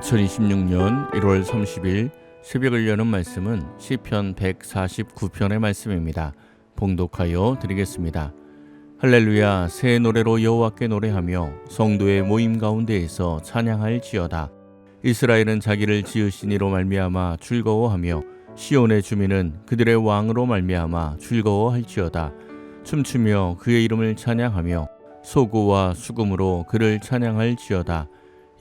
2026년 1월 30일 새벽을 여는 말씀은 시편 149편의 말씀입니다. 봉독하여 드리겠습니다. 할렐루야, 새 노래로 여호와께 노래하며 성도의 모임 가운데에서 찬양할지어다. 이스라엘은 자기를 지으신 이로 말미암아 즐거워하며 시온의 주민은 그들의 왕으로 말미암아 즐거워할지어다. 춤추며 그의 이름을 찬양하며 소고와 수금으로 그를 찬양할지어다.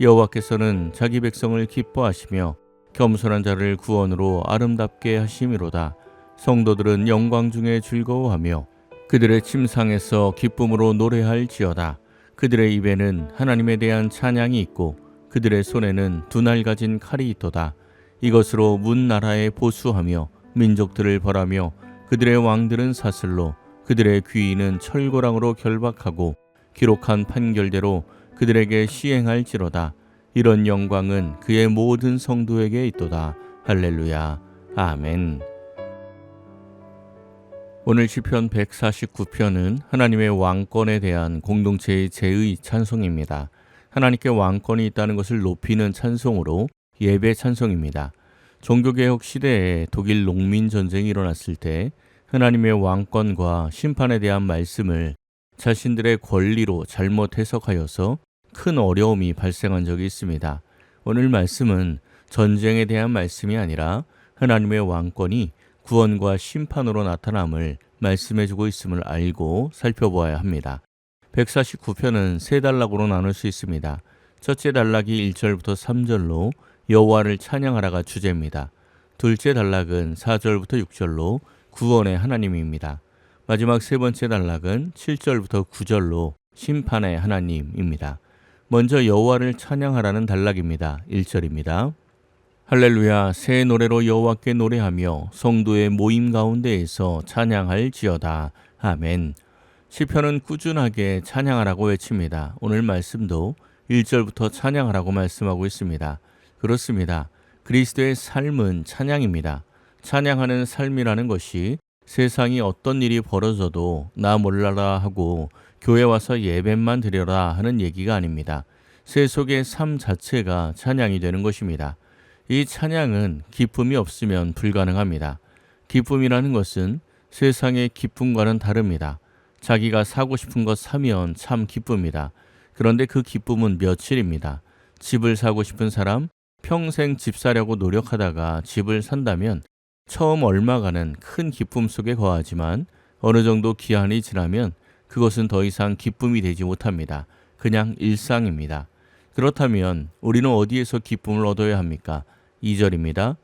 여호와께서는 자기 백성을 기뻐하시며 겸손한 자를 구원으로 아름답게 하심이로다. 성도들은 영광 중에 즐거워하며 그들의 침상에서 기쁨으로 노래할지어다. 그들의 입에는 하나님에 대한 찬양이 있고 그들의 손에는 두 날 가진 칼이 있도다. 이것으로 문 나라에 보수하며 민족들을 벌하며 그들의 왕들은 사슬로 그들의 귀인은 철고랑으로 결박하고 기록한 판결대로 그들에게 시행할지로다. 이런 영광은 그의 모든 성도에게 있도다. 할렐루야. 아멘. 오늘 시편 149편은 하나님의 왕권에 대한 공동체의 제의 찬송입니다. 하나님께 왕권이 있다는 것을 높이는 찬송으로 예배 찬송입니다. 종교개혁 시대에 독일 농민 전쟁이 일어났을 때 하나님의 왕권과 심판에 대한 말씀을 자신들의 권리로 잘못 해석하여서 큰 어려움이 발생한 적이 있습니다. 오늘 말씀은 전쟁에 대한 말씀이 아니라 하나님의 왕권이 구원과 심판으로 나타남을 말씀해주고 있음을 알고 살펴보아야 합니다. 149편은 세 단락으로 나눌 수 있습니다. 첫째 단락이 1절부터 3절로 여호와를 찬양하라가 주제입니다. 둘째 단락은 4절부터 6절로 구원의 하나님입니다. 마지막 세 번째 단락은 7절부터 9절로 심판의 하나님입니다. 먼저 여호와를 찬양하라는 단락입니다. 1절입니다. 할렐루야, 새 노래로 여호와께 노래하며 성도의 모임 가운데에서 찬양할지어다. 아멘. 시편은 꾸준하게 찬양하라고 외칩니다. 오늘 말씀도 1절부터 찬양하라고 말씀하고 있습니다. 그렇습니다. 그리스도의 삶은 찬양입니다. 찬양하는 삶이라는 것이 세상이 어떤 일이 벌어져도 나 몰라라 하고 교회 와서 예배만 드려라 하는 얘기가 아닙니다. 세속의 삶 자체가 찬양이 되는 것입니다. 이 찬양은 기쁨이 없으면 불가능합니다. 기쁨이라는 것은 세상의 기쁨과는 다릅니다. 자기가 사고 싶은 것 사면 참 기쁩니다. 그런데 그 기쁨은 며칠입니다. 집을 사고 싶은 사람, 평생 집 사려고 노력하다가 집을 산다면 처음 얼마간은 큰 기쁨 속에 거하지만 어느 정도 기한이 지나면 그것은 더 이상 기쁨이 되지 못합니다. 그냥 일상입니다. 그렇다면 우리는 어디에서 기쁨을 얻어야 합니까? 2절입니다.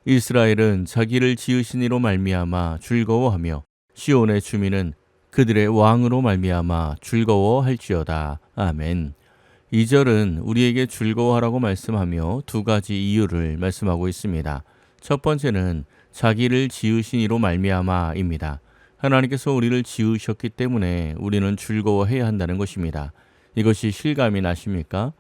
이스라엘은 자기를 지으신 이로 말미암아 즐거워하며 시온의 주민은 그들의 왕으로 말미암아 즐거워할지어다. 아멘. 2절은 우리에게 즐거워하라고 말씀하며 두 가지 이유를 말씀하고 있습니다. 첫 번째는 자기를 지으신 이로 말미암아입니다. 하나님께서 우리를 지으셨기 때문에 우리는 즐거워해야 한다는 것입니다. 이것이 실감이 나십니까?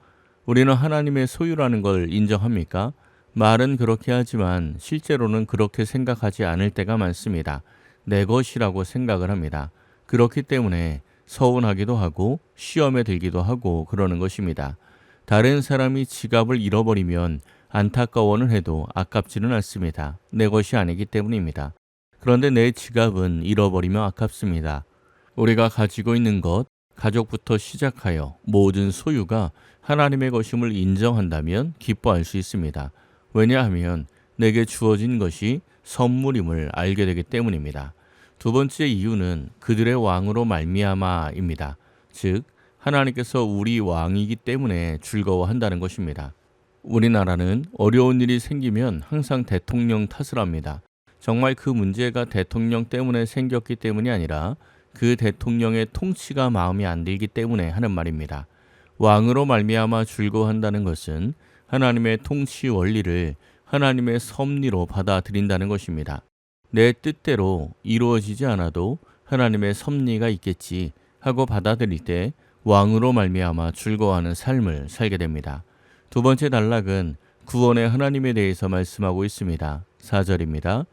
우리는 하나님의 소유라는 걸 인정합니까? 말은 그렇게 하지만 실제로는 그렇게 생각하지 않을 때가 많습니다. 내 것이라고 생각을 합니다. 그렇기 때문에 서운하기도 하고 시험에 들기도 하고 그러는 것입니다. 다른 사람이 지갑을 잃어버리면 안타까워는 해도 아깝지는 않습니다. 내 것이 아니기 때문입니다. 그런데 내 지갑은 잃어버리면 아깝습니다. 우리가 가지고 있는 것, 가족부터 시작하여 모든 소유가 하나님의 것임을 인정한다면 기뻐할 수 있습니다. 왜냐하면 내게 주어진 것이 선물임을 알게 되기 때문입니다. 두 번째 이유는 그들의 왕으로 말미암아입니다. 즉 하나님께서 우리 왕이기 때문에 즐거워한다는 것입니다. 우리나라는 어려운 일이 생기면 항상 대통령 탓을 합니다. 정말 그 문제가 대통령 때문에 생겼기 때문이 아니라 그 대통령의 통치가 마음에 안 들기 때문에 하는 말입니다. 왕으로 말미암아 즐거워한다는 것은 하나님의 통치 원리를 하나님의 섭리로 받아들인다는 것입니다. 내 뜻대로 이루어지지 않아도 하나님의 섭리가 있겠지 하고 받아들일 때 왕으로 말미암아 즐거워하는 삶을 살게 됩니다. 두 번째 단락은 구원의 하나님에 대해서 말씀하고 있습니다. 4절입니다.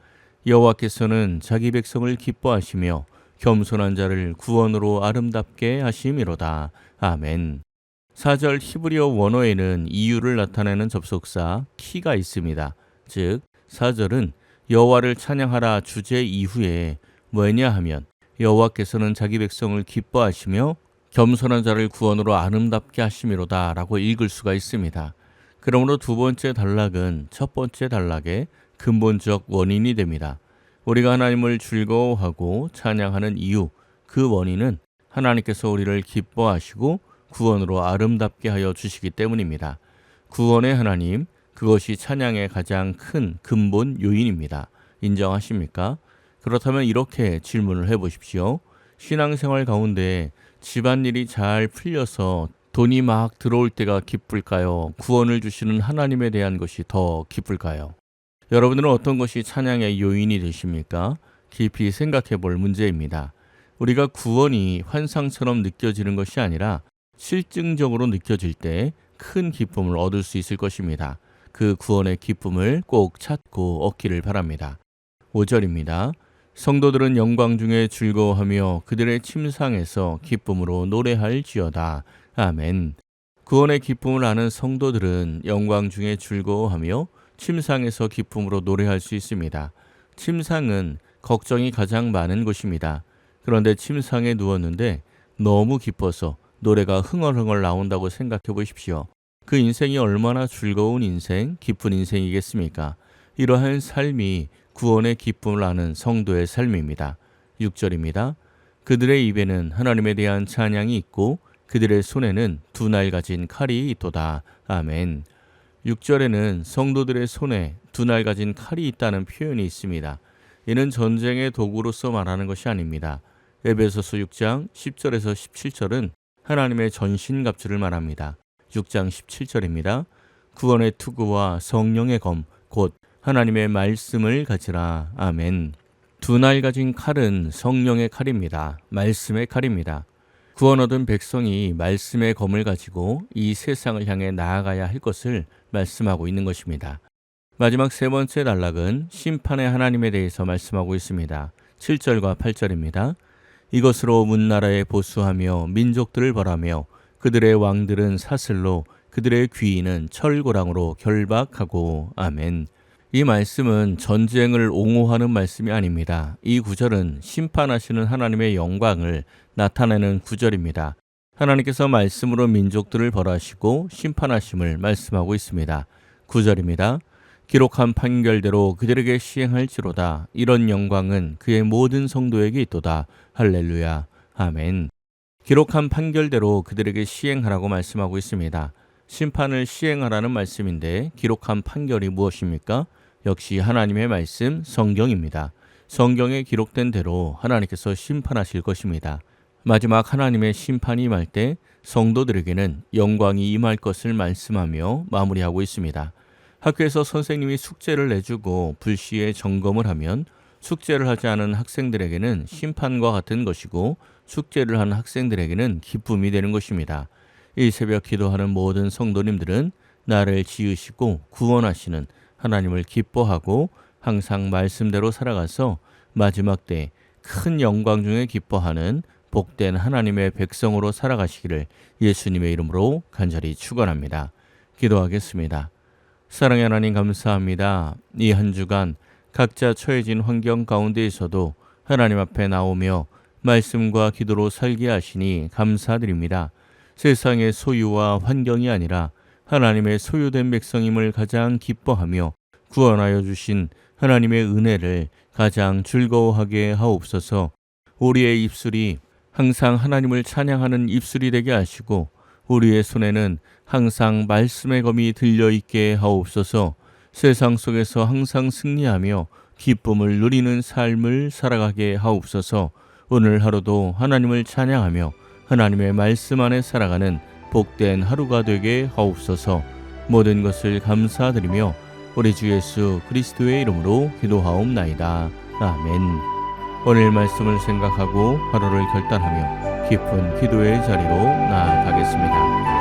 여호와께서는 자기 백성을 기뻐하시며 겸손한 자를 구원으로 아름답게 하심이로다. 아멘. 4절 히브리어 원어에는 이유를 나타내는 접속사 키가 있습니다. 즉 4절은 여호와를 찬양하라 주제 이후에 왜냐하면 여호와께서는 자기 백성을 기뻐하시며 겸손한 자를 구원으로 아름답게 하심이로다 라고 읽을 수가 있습니다. 그러므로 두 번째 단락은 첫 번째 단락의 근본적 원인이 됩니다. 우리가 하나님을 즐거워하고 찬양하는 이유, 그 원인은 하나님께서 우리를 기뻐하시고 구원으로 아름답게 하여 주시기 때문입니다. 구원의 하나님, 그것이 찬양의 가장 큰 근본 요인입니다. 인정하십니까? 그렇다면 이렇게 질문을 해보십시오. 신앙생활 가운데 집안일이 잘 풀려서 돈이 막 들어올 때가 기쁠까요? 구원을 주시는 하나님에 대한 것이 더 기쁠까요? 여러분들은 어떤 것이 찬양의 요인이 되십니까? 깊이 생각해 볼 문제입니다. 우리가 구원이 환상처럼 느껴지는 것이 아니라 실증적으로 느껴질 때 큰 기쁨을 얻을 수 있을 것입니다. 그 구원의 기쁨을 꼭 찾고 얻기를 바랍니다. 5절입니다. 성도들은 영광 중에 즐거워하며 그들의 침상에서 기쁨으로 노래할지어다. 아멘. 구원의 기쁨을 아는 성도들은 영광 중에 즐거워하며 침상에서 기쁨으로 노래할 수 있습니다. 침상은 걱정이 가장 많은 곳입니다. 그런데 침상에 누웠는데 너무 기뻐서 노래가 흥얼흥얼 나온다고 생각해 보십시오. 그 인생이 얼마나 즐거운 인생, 기쁜 인생이겠습니까? 이러한 삶이 구원의 기쁨을 아는 성도의 삶입니다. 6절입니다. 그들의 입에는 하나님에 대한 찬양이 있고 그들의 손에는 두 날 가진 칼이 있도다. 아멘. 6절에는 성도들의 손에 두 날 가진 칼이 있다는 표현이 있습니다. 이는 전쟁의 도구로서 말하는 것이 아닙니다. 에베소서 6장 10절에서 17절은 하나님의 전신갑주를 말합니다. 6장 17절입니다. 구원의 투구와 성령의 검, 곧 하나님의 말씀을 가지라. 아멘. 두 날 가진 칼은 성령의 칼입니다. 말씀의 칼입니다. 구원 얻은 백성이 말씀의 검을 가지고 이 세상을 향해 나아가야 할 것을 말씀하고 있는 것입니다. 마지막 세 번째 단락은 심판의 하나님에 대해서 말씀하고 있습니다. 7절과 8절입니다. 이것으로 문나라에 보수하며 민족들을 벌하며 그들의 왕들은 사슬로 그들의 귀인은 철고랑으로 결박하고. 아멘. 이 말씀은 전쟁을 옹호하는 말씀이 아닙니다. 이 구절은 심판하시는 하나님의 영광을 나타내는 구절입니다. 하나님께서 말씀으로 민족들을 벌하시고 심판하심을 말씀하고 있습니다. 9절입니다. 기록한 판결대로 그들에게 시행할지로다. 이런 영광은 그의 모든 성도에게 있도다. 할렐루야. 아멘. 기록한 판결대로 그들에게 시행하라고 말씀하고 있습니다. 심판을 시행하라는 말씀인데 기록한 판결이 무엇입니까? 역시 하나님의 말씀 성경입니다. 성경에 기록된 대로 하나님께서 심판하실 것입니다. 마지막 하나님의 심판이 임할 때 성도들에게는 영광이 임할 것을 말씀하며 마무리하고 있습니다. 학교에서 선생님이 숙제를 내주고 불시에 점검을 하면 숙제를 하지 않은 학생들에게는 심판과 같은 것이고 숙제를 한 학생들에게는 기쁨이 되는 것입니다. 이 새벽 기도하는 모든 성도님들은 나를 지으시고 구원하시는 하나님을 기뻐하고 항상 말씀대로 살아가서 마지막 때 큰 영광 중에 기뻐하는 복된 하나님의 백성으로 살아가시기를 예수님의 이름으로 간절히 축원합니다. 기도하겠습니다. 사랑의 하나님 감사합니다. 이 한 주간 각자 처해진 환경 가운데에서도 하나님 앞에 나오며 말씀과 기도로 살게 하시니 감사드립니다. 세상의 소유와 환경이 아니라 하나님의 소유된 백성임을 가장 기뻐하며 구원하여 주신 하나님의 은혜를 가장 즐거워하게 하옵소서. 우리의 입술이 항상 하나님을 찬양하는 입술이 되게 하시고 우리의 손에는 항상 말씀의 검이 들려있게 하옵소서. 세상 속에서 항상 승리하며 기쁨을 누리는 삶을 살아가게 하옵소서. 오늘 하루도 하나님을 찬양하며 하나님의 말씀 안에 살아가는 복된 하루가 되게 하옵소서. 모든 것을 감사드리며 우리 주 예수 그리스도의 이름으로 기도하옵나이다. 아멘. 오늘 말씀을 생각하고 하루를 결단하며 깊은 기도의 자리로 나아가겠습니다.